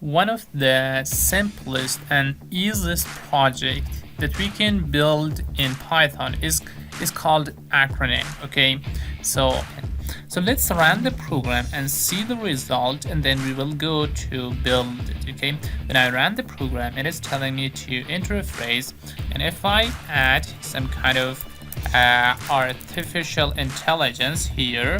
One of the simplest and easiest project that we can build in Python is called Acronym. Okay, so let's run the program and see the result, and then we will go to build it. Okay, when I ran the program, it is telling me to enter a phrase, and if I add some kind of artificial intelligence here,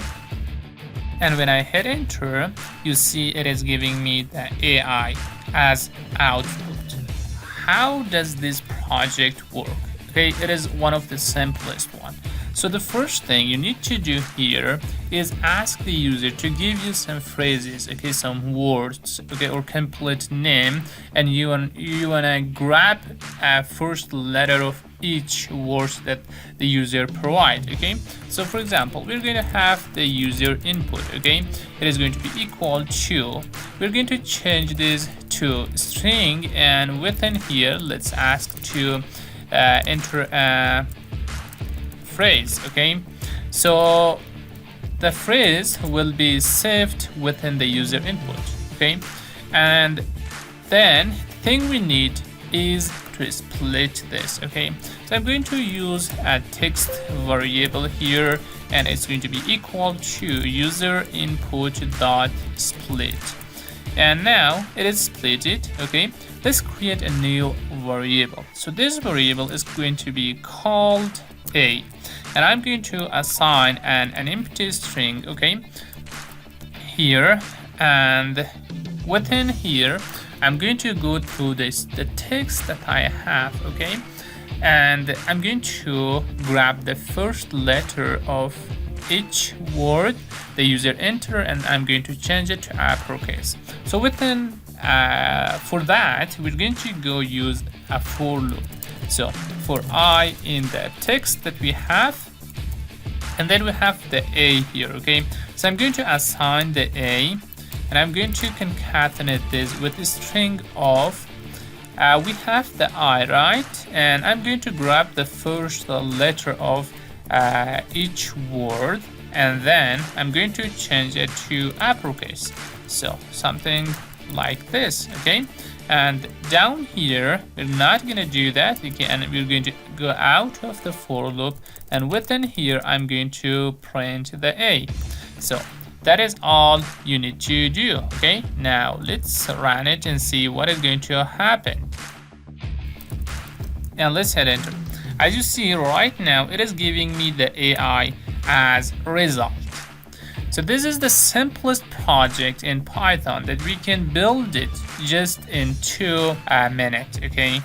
and when I hit enter, you see it is giving me the AI as output. How does this project work? Okay, it is one of the simplest one. So the first thing you need to do here is ask the user to give you some phrases, okay, some words, okay, or complete name, and you wanna grab a first letter of each word that the user provides. Okay, so for example, we're going to have the user input. Okay, it is going to be equal to, we're going to change this to string, and within here let's ask to enter a phrase. Okay, so the phrase will be saved within the user input. Okay, and then thing we need is to split this. Okay, so I'm going to use a text variable here, and it's going to be equal to user input dot split, and now it is split it. Okay, let's create a new variable. So this variable is going to be called a, and I'm going to assign an empty string. Okay, here, and within here I'm going to go through the text that I have. Okay, and I'm going to grab the first letter of each word the user enter, and I'm going to change it to uppercase. So within for that we're going to go use a for loop. So for I in the text that we have, and then we have the a here. Okay, so I'm going to assign the a, and I'm going to concatenate this with a string of we have the I, right? And I'm going to grab the first letter of each word, and then I'm going to change it to uppercase, so something like this. Okay, and down here we're not going to do that. Okay, and we're going to go out of the for loop, and within here I'm going to print the a. So that is all you need to do. Okay, now let's run it and see what is going to happen. And let's hit enter. As you see right now, it is giving me the AI as result. So this is the simplest project in Python that we can build it just in 2 minutes. Okay,